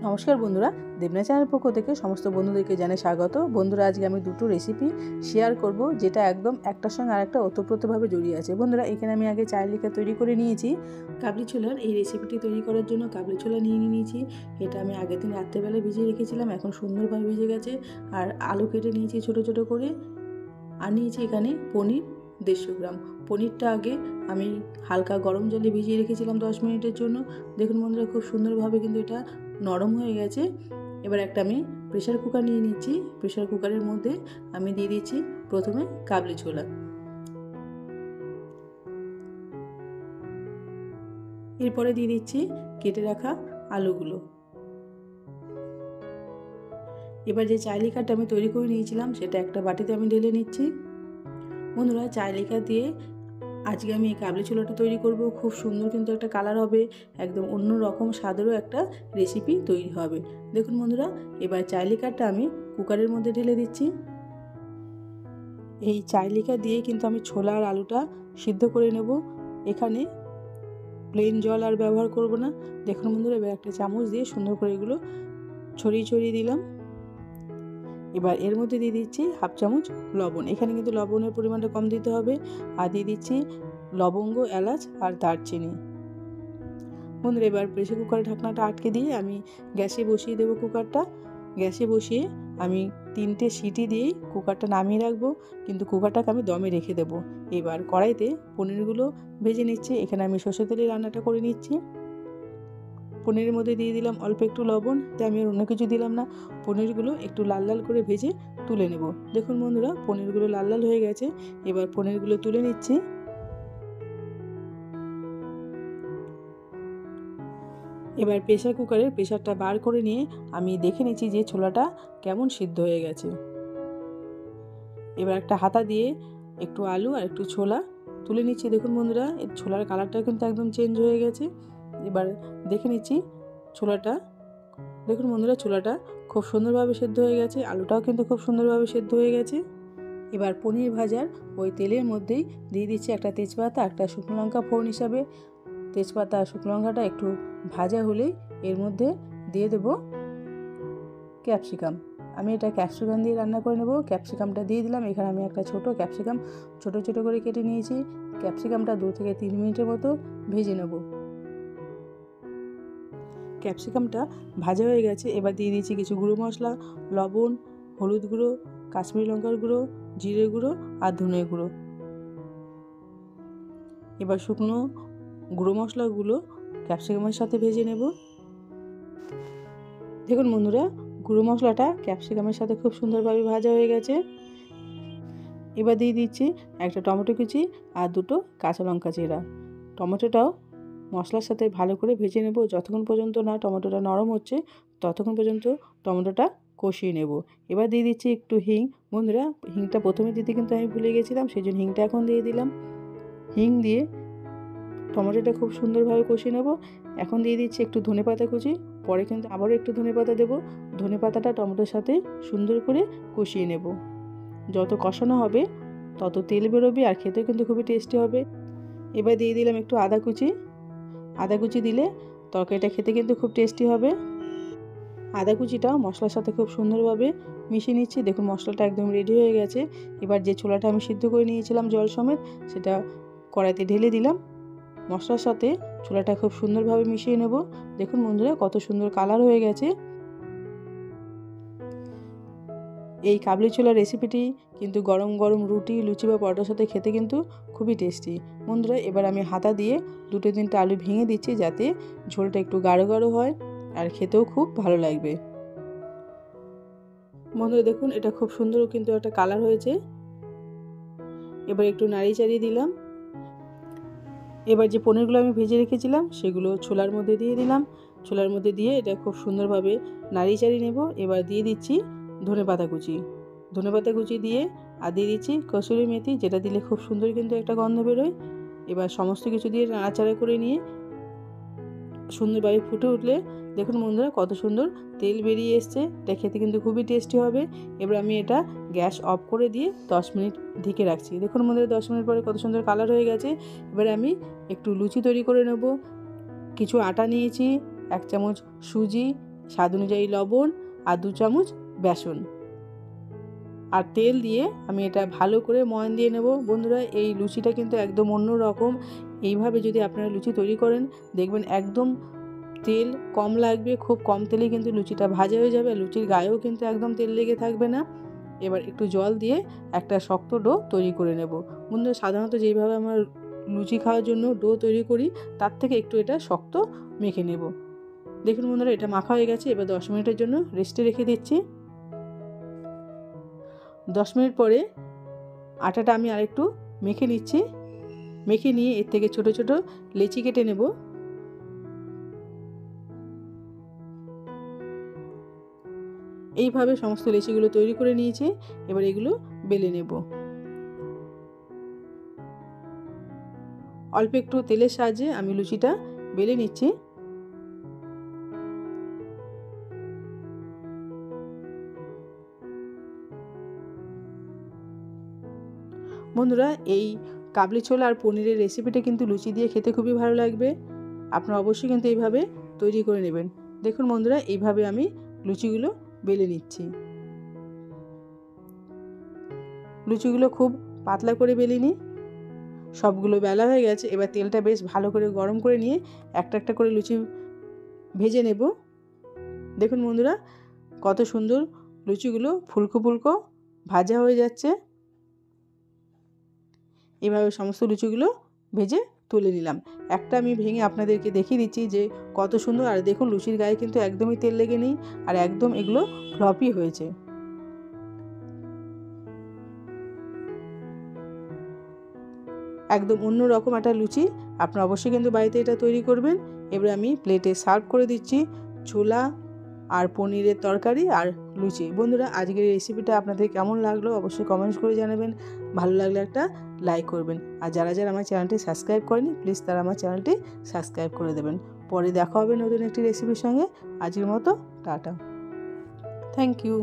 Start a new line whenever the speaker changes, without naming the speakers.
নমস্কার বন্ধুরা, দেবনা চ্যানেলের পক্ষ থেকে সমস্ত বন্ধুদেরকে জানাই স্বাগত। বন্ধুরা, আজকে আমি দুটো রেসিপি শেয়ার করব যেটা একদম একটার সঙ্গে আরেকটা ওতপ্রোতভাবে জড়িয়ে আছে। বন্ধুরা, এখানে আমি আগে চাইলিকা তৈরি করে নিয়েছি। কাবলি ছোলার এই রেসিপিটি তৈরি করার জন্য কাবলি ছোলা নিয়ে নিয়েছি। এটা আমি আগের দিন রাত্রেবেলা ভিজিয়ে রেখেছিলাম, এখন সুন্দরভাবে ভিজে গেছে। আর আলু কেটে নিয়েছি ছোটো ছোটো করে। আর নিয়েছি এখানে পনির 150 গ্রাম। পনিরটা আগে আমি হালকা গরম জলে ভিজিয়ে রেখেছিলাম 10 মিনিটের জন্য। দেখুন বন্ধুরা, খুব সুন্দরভাবে কিন্তু এটা নরম হয়ে গেছে। এবার একটা আমি প্রেশার কুকার নিয়ে নিচ্ছি। প্রেশার কুকারের মধ্যে আমি দিয়ে দিচ্ছি প্রথমে কাবলি ছোলা, এরপরে দিয়ে দিচ্ছি কেটে রাখা আলুগুলো। এবার যে চাইলিকাটা আমি তৈরি করে নিয়েছিলাম সেটা একটা বাটিতে আমি ঢেলে নিচ্ছি। বন্ধুরা, চাইলিকা দিয়ে আজকে আমি এই কাবলি ছোলাটা তৈরি করব। খুব সুন্দর কিন্তু একটা কালার হবে, একদম অন্য রকম স্বাদেরও একটা রেসিপি তৈরি হবে। দেখুন বন্ধুরা, এবার চাইলিকাটা আমি কুকারের মধ্যে ঢেলে দিচ্ছি। এই চাইলিকা দিয়ে কিন্তু আমি ছোলা আর আলুটা সিদ্ধ করে নেব। এখানে প্লেন জল আর ব্যবহার করব না। দেখুন বন্ধুরা, এবার একটা চামচ দিয়ে সুন্দর করে এগুলো ছড়িয়ে ছড়িয়ে দিলাম। এবার এর মধ্যে দিয়ে দিচ্ছি হাফ চামচ লবণ। এখানে কিন্তু লবণের পরিমাণটা কম দিতে হবে। আর দিয়ে দিচ্ছি লবঙ্গ, এলাচ আর দারচিনি। বন্ধুরা, এবার প্রেসার কুকারের ঢাকনাটা আটকে দিয়ে আমি গ্যাসে বসিয়ে দেবো কুকারটা। গ্যাসে বসিয়ে আমি 3টে সিটি দিয়েই কুকারটা নামিয়ে রাখবো, কিন্তু কুকারটাকে আমি দমে রেখে দেবো। এবার কড়াইতে পনিরগুলো ভেজে নিচ্ছি। এখানে আমি সর্ষে তেলে রান্নাটা করে নিচ্ছি। পনিরের মধ্যে দিয়ে দিলাম অল্প একটু লবণ, তাই আমি আর অন্য কিছু দিলাম না। পনিরগুলো একটু লাল লাল করে ভেজে তুলে নেব। দেখুন বন্ধুরা, পনিরগুলো লাল লাল হয়ে গেছে। এবার পনিরগুলো তুলে নিচ্ছি। এবার প্রেসার কুকারের প্রেসারটা বার করে নিয়ে আমি দেখে নিচ্ছি যে ছোলাটা কেমন সিদ্ধ হয়ে গেছে। এবার একটা হাতা দিয়ে একটু আলু আর একটু ছোলা তুলে নিচ্ছি। দেখুন বন্ধুরা, এই ছোলার কালারটা কিন্তু একদম চেঞ্জ হয়ে গেছে। এবার দেখে নিচ্ছি ছোলাটা। দেখুন বন্ধুরা, ছোলাটা খুব সুন্দরভাবে সেদ্ধ হয়ে গেছে, আলুটাও কিন্তু খুব সুন্দরভাবে সেদ্ধ হয়ে গেছে। এবার পনির ভাজার ওই তেলের মধ্যেই দিয়ে দিচ্ছি একটা তেজপাতা, একটা শুকনো লঙ্কা ফোড়ন হিসাবে। তেজপাতা আর শুকনো লঙ্কাটা একটু ভাজা হলেই এর মধ্যে দিয়ে দেব ক্যাপসিকাম। আমি এটা ক্যাপসিকাম দিয়ে রান্না করে নেব। ক্যাপসিকামটা দিয়ে দিলাম। এখানে আমি একটা ছোটো ক্যাপসিকাম ছোটো ছোটো করে কেটে নিয়েছি। ক্যাপসিকামটা 2 থেকে 3 মিনিটের মতো ভেজে নেব। ক্যাপসিকামটা ভাজা হয়ে গেছে। এবার দিয়ে দিচ্ছি কিছু গুঁড়ো মশলা, লবণ, হলুদ গুঁড়ো, কাশ্মীরি লঙ্কার গুঁড়ো, জিরে গুঁড়ো আর ধনে গুঁড়ো। এবার শুকনো গুঁড়ো মশলাগুলো ক্যাপসিকামের সাথে ভেজে নেব। দেখুন বন্ধুরা, গুঁড়ো মশলাটা ক্যাপসিকামের সাথে খুব সুন্দরভাবে ভাজা হয়ে গেছে। এবার দিয়ে দিচ্ছি একটা টমেটো কুচি আর 2টো কাঁচা লঙ্কা চেরা। টমেটোটাও মশলার সাথে ভালো করে ভেজে নেব। যতক্ষণ পর্যন্ত না টমেটোটা নরম হচ্ছে ততক্ষণ পর্যন্ত টমেটোটা কষিয়ে নেব। এবার দিয়ে দিচ্ছি একটু হিং। বন্ধুরা, হিংটা প্রথমে দিতে কিন্তু আমি ভুলে গেছিলাম, সেই জন্য হিংটা এখন দিয়ে দিলাম। হিং দিয়ে টমেটোটা খুব সুন্দরভাবে কষিয়ে নেব। এখন দিয়ে দিচ্ছি একটু ধনেপাতা কুচি, পরে কিন্তু আবারও একটু ধনেপাতা দেবো। ধনেপাতাটা টমেটোর সাথে সুন্দর করে কষিয়ে নেব। যত কষানো হবে তত তেল বেরোবে আর খেতেও কিন্তু খুবই টেস্টি হবে। এবার দিয়ে দিলাম একটু আদা কুচি। আদা কুচি দিলে তরকারিটা খেতে কিন্তু খুব টেস্টি হবে। আদা কুচিটাও মশলার সাথে খুব সুন্দরভাবে মিশিয়ে নিচ্ছি। দেখুন মশলাটা একদম রেডি হয়ে গেছে। এবার যে ছোলাটা আমি সিদ্ধ করে নিয়েছিলাম জল সমেত, সেটা কড়াইতে ঢেলে দিলাম। মশলার সাথে ছোলাটা খুব সুন্দরভাবে মিশিয়ে নেব। দেখুন বন্ধুরা, কত সুন্দর কালার হয়ে গেছে। এই কাবলি ছোলার রেসিপিটি কিন্তু গরম গরম রুটি, লুচি বা পরোটার সাথে খেতে কিন্তু খুবই টেস্টি। বন্ধুরা, এবার আমি হাতা দিয়ে 2-3টা আলু ভেঙে দিচ্ছি যাতে ঝোলটা একটু গাঢ় গাঢ় হয় আর খেতেও খুব ভালো লাগবে। বন্ধুরা দেখুন, এটা খুব সুন্দর কিন্তু একটা কালার হয়েছে। এবার একটু নাড়িয়ে চাড়িয়ে দিলাম। এবার যে পনিরগুলো আমি ভেজে রেখেছিলাম সেগুলো ছোলার মধ্যে দিয়ে দিলাম। ছোলার মধ্যে দিয়ে এটা খুব সুন্দরভাবে নাড়িয়ে চাড়িয়ে নেব। এবার দিয়ে দিচ্ছি ধনেপাতা কুচি। ধনেপাতা কুচি দিয়ে আর দিয়ে দিচ্ছি কসুরি মেথি, যেটা দিলে খুব সুন্দর কিন্তু একটা গন্ধ বেরোয়। এবার সমস্ত কিছু দিয়ে নাড়াচাড়া করে নিয়ে সুন্দরভাবে ফুটে উঠলে দেখুন বন্ধুরা কত সুন্দর তেল বেরিয়ে এসছে। এটা খেতে কিন্তু খুবই টেস্টি হবে। এবার আমি এটা গ্যাস অফ করে দিয়ে 10 মিনিট ঢেকে রাখছি। দেখুন বন্ধুরা, 10 মিনিট পরে কত সুন্দর কালার হয়ে গেছে। এবারে আমি একটু লুচি তৈরি করে নেব। কিছু আটা নিয়েছি, 1 চামচ সুজি, স্বাদ অনুযায়ী লবণ আর 2 চামচ বেসন আর তেল দিয়ে আমি এটা ভালো করে ময়ান দিয়ে নেব। বন্ধুরা, এই লুচিটা কিন্তু একদম অন্য রকম। এইভাবে যদি আপনারা লুচি তৈরি করেন দেখবেন একদম তেল কম লাগবে, খুব কম তেলে কিন্তু লুচিটা ভাজা হয়ে যাবে। লুচির গায়েও কিন্তু একদম তেল লেগে থাকবে না। এবার একটু জল দিয়ে একটা শক্ত ডো তৈরি করে নেব। বন্ধুরা, সাধারণত যেইভাবে আমরা লুচি খাওয়ার জন্য ডো তৈরি করি তার থেকে একটু এটা শক্ত মেখে নেব। দেখুন বন্ধুরা, এটা মাখা হয়ে গেছে। এবার 10 মিনিটের জন্য রেস্টে রেখে দিচ্ছি। 10 মিনিট পরে আটাটা আমি আরেকটু মেখে নিচ্ছি। মেখে নিয়ে এর থেকে ছোট ছোট লেচি কেটে নেব। এইভাবে সমস্ত লেচিগুলো তৈরি করে নিয়েছি। এবার এগুলো বেলে নেব। অল্প একটু তেলের সাহায্যে আমি লুচিটা বেলে নিচ্ছি। বন্ধুরা, এই কাবলি ছোলা আর পনিরের রেসিপিটা কিন্তু লুচি দিয়ে খেতে খুবই ভালো লাগবে। আপনারা অবশ্যই কিন্তু এইভাবে তৈরি করে নেবেন। দেখুন বন্ধুরা, এইভাবে আমি লুচিগুলো বেলে নিচ্ছি। লুচিগুলো খুব পাতলা করে বেলিনি। সবগুলো বেলা হয়ে গেছে। এবার তেলটা বেশ ভালো করে গরম করে নিয়ে একটা একটা করে লুচি ভেজে নেব। দেখুন বন্ধুরা, কত সুন্দর লুচিগুলো ফুলকো ফুলকো ভাজা হয়ে যাচ্ছে। এভাবে সমস্ত লুচিগুলো ভেজে তুলে নিলাম। একটা আমি ভেঙে আপনাদেরকে দেখিয়ে দিচ্ছি যে কত সুন্দর। আর দেখুন, লুচির গায়ে কিন্তু একদমই তেল লেগে নেই আর একদম এগুলো ফ্লপি হয়েছে। একদম অন্য রকম একটা লুচি। আপনারা অবশ্যই কিন্তু বাড়িতে এটা তৈরি করবেন। এবার আমি প্লেটে সার্ভ করে দিচ্ছি ছোলা আর পনিরের তরকারি আর লুচি। বন্ধুরা, আজকের এই রেসিপিটা আপনাদের কেমন লাগলো অবশ্যই কমেন্টস করে জানাবেন। ভালো লাগলে একটা লাইক করবেন। আর যারা যারা আমার চ্যানেলটি সাবস্ক্রাইব করেনি প্লিজ তারা আমার চ্যানেলটি সাবস্ক্রাইব করে দেবেন। পরে দেখা হবে নতুন একটি রেসিপির সঙ্গে। আজকের মতো টাটা। Thank you.